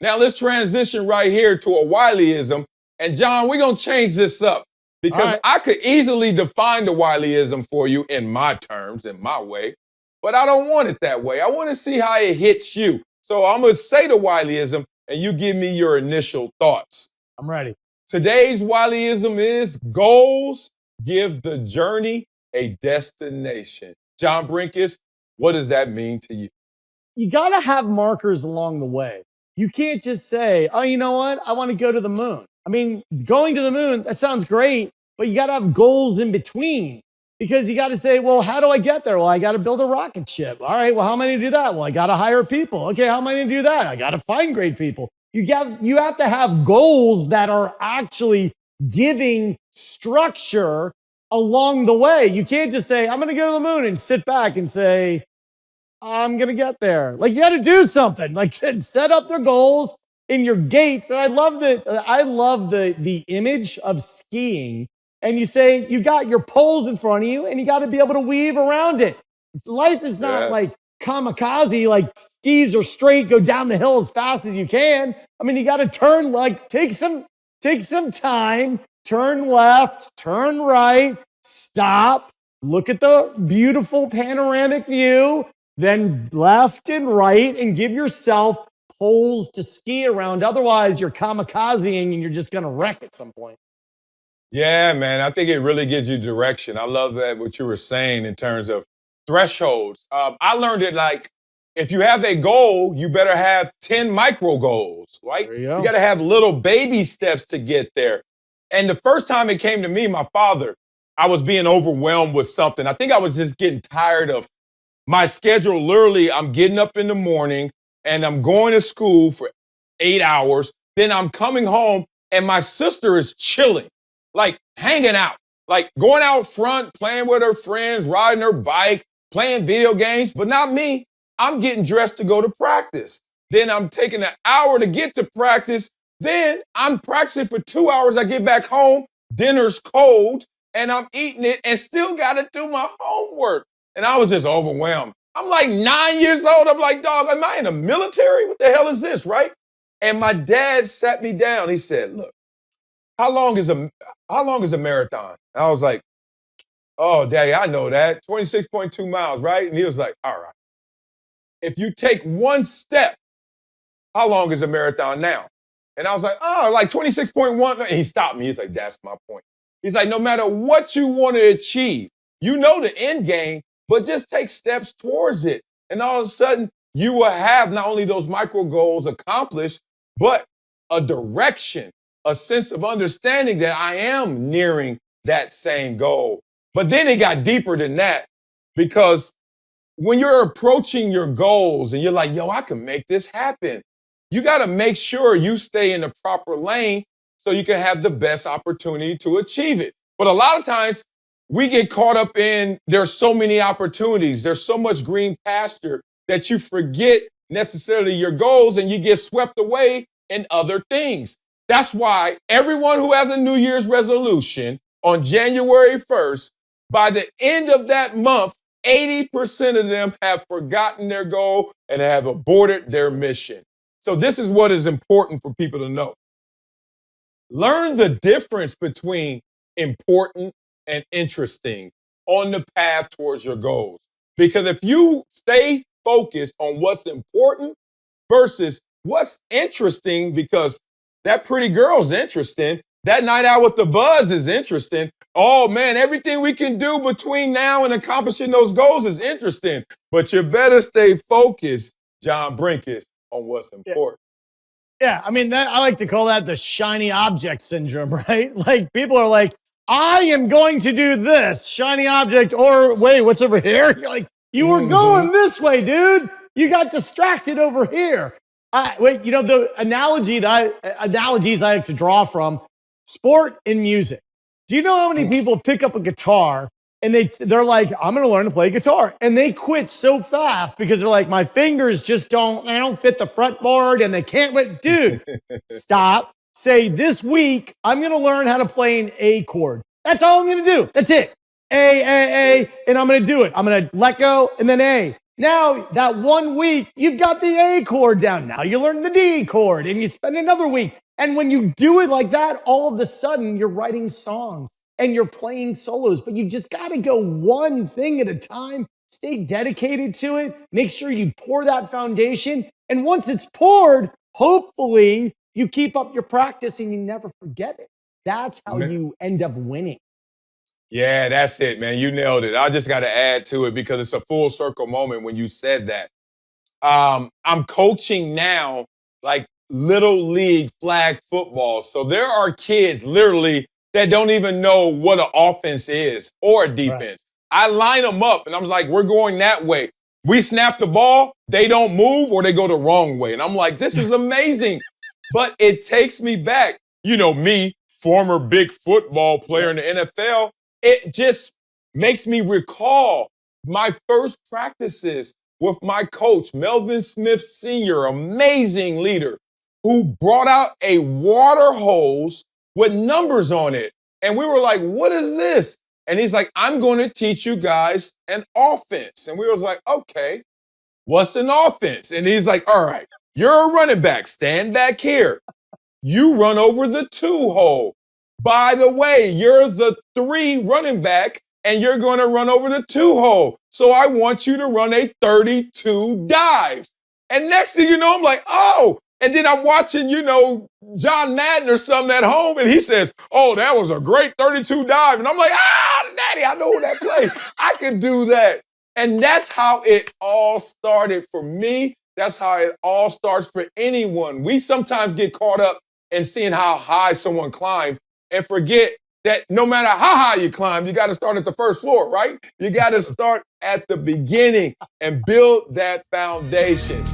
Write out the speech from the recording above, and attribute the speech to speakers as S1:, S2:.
S1: Now let's transition right here to a Wileyism. And John, we're going to change this up because
S2: right.
S1: I could easily define the Wileyism for you in my terms, in my way, but I don't want it that way. I want to see how it hits you. So I'm going to say the Wileyism and you give me your initial thoughts.
S2: I'm ready.
S1: Today's Wileyism is goals give the journey a destination. John Brinkus, what does that mean to you?
S2: You got to have markers along the way. You can't just say, oh, you know what? I want to go to the moon. I mean, going to the moon, that sounds great, but you got to have goals in between because you got to say, well, how do I get there? Well, I got to build a rocket ship. All right. Well, how am I going to do that? Well, I got to hire people. Okay. How am I going to do that? I got to find great people. You have to have goals that are actually giving structure along the way. You can't just say, I'm going to go to the moon and sit back and say, I'm going to get there. Like you got to do something, like set up their goals in your gates. And I love the image of skiing. And you say, you got your poles in front of you and you got to be able to weave around it. Life is not like kamikaze, like skis are straight, go down the hill as fast as you can. I mean, you got to turn, like take some time, turn left, turn right, stop, look at the beautiful panoramic view, then left and right, and give yourself poles to ski around. Otherwise, you're kamikazing and you're just going to wreck at some point.
S1: Yeah, man, I think it really gives you direction. I love that what you were saying in terms of thresholds. I learned it like if you have a goal, you better have 10 micro goals, right?
S2: There you go.
S1: You got to have little baby steps to get there. And the first time it came to me, my father, I was being overwhelmed with something. I think I was just getting tired of my schedule. Literally, I'm getting up in the morning and I'm going to school for 8 hours. Then I'm coming home and my sister is chilling, like hanging out, like going out front, playing with her friends, riding her bike, playing video games, but not me. I'm getting dressed to go to practice. Then I'm taking an hour to get to practice. Then I'm practicing for 2 hours. I get back home, dinner's cold, and I'm eating it and still got to do my homework. And I was just overwhelmed. I'm like 9 years old. I'm like, dog, am I in the military? What the hell is this, right? And my dad sat me down. He said, look, how long is a marathon? And I was like, oh, Daddy, I know that. 26.2 miles, right? And he was like, all right. If you take one step, how long is a marathon now? And I was like, oh, like 26.1. And he stopped me. He's like, that's my point. He's like, no matter what you want to achieve, you know the end game, but just take steps towards it. And all of a sudden, you will have not only those micro goals accomplished, but a direction, a sense of understanding that I am nearing that same goal. But then it got deeper than that because when you're approaching your goals and you're like, yo, I can make this happen, you got to make sure you stay in the proper lane so you can have the best opportunity to achieve it. But a lot of times we get caught up in there's so many opportunities, there's so much green pasture that you forget necessarily your goals and you get swept away in other things. That's why everyone who has a New Year's resolution on January 1st, by the end of that month, 80% of them have forgotten their goal and have aborted their mission. So this is what is important for people to know. Learn the difference between important and interesting on the path towards your goals. Because if you stay focused on what's important versus what's interesting, because that pretty girl's interesting, that night out with the buzz is interesting. Oh man, everything we can do between now and accomplishing those goals is interesting. But you better stay focused, John Brinkus, on what's important.
S2: Yeah, I mean, I like to call that the shiny object syndrome, right? Like people are like, I am going to do this shiny object, or wait, what's over here? You're like, you were going this way, dude. You got distracted over here. The analogies I like to draw from sport and music. Do you know how many people pick up a guitar and they're like, I'm going to learn to play guitar, and they quit so fast because they're like, my fingers just don't fit the fretboard and they can't wait. Dude, stop. Say this week, I'm going to learn how to play an A chord. That's all I'm going to do. That's it. A, and I'm going to do it. I'm going to let go and then A. Now, that 1 week, you've got the A chord down. Now you learn the D chord and you spend another week. And when you do it like that, all of a sudden you're writing songs and you're playing solos, but you just got to go one thing at a time. Stay dedicated to it. Make sure you pour that foundation. And once it's poured, hopefully you keep up your practice and you never forget it. That's how you end up winning.
S1: Yeah, that's it, man. You nailed it. I just got to add to it because it's a full circle moment when you said that. I'm coaching now, like little league flag football. So there are kids literally that don't even know what an offense is or a defense. I line them up and I'm like, we're going that way. We snap the ball, they don't move or they go the wrong way. And I'm like, this is amazing. But it takes me back, me, former big football player in the NFL. It just makes me recall my first practices with my coach, Melvin Smith Sr., amazing leader, who brought out a water hose with numbers on it. And we were like, what is this? And he's like, I'm going to teach you guys an offense. And we was like, okay, what's an offense? And he's like, all right, you're a running back. Stand back here. You run over the 2 hole. By the way, you're the 3 running back and you're going to run over the 2 hole. So I want you to run a 32 dive. And next thing you know, I'm like, oh. And then I'm watching, John Madden or something at home. And he says, oh, that was a great 32 dive. And I'm like, Daddy, I know that play. I can do that. And that's how it all started for me. That's how it all starts for anyone. We sometimes get caught up in seeing how high someone climbed and forget that no matter how high you climb, you got to start at the first floor, right? You got to start at the beginning and build that foundation.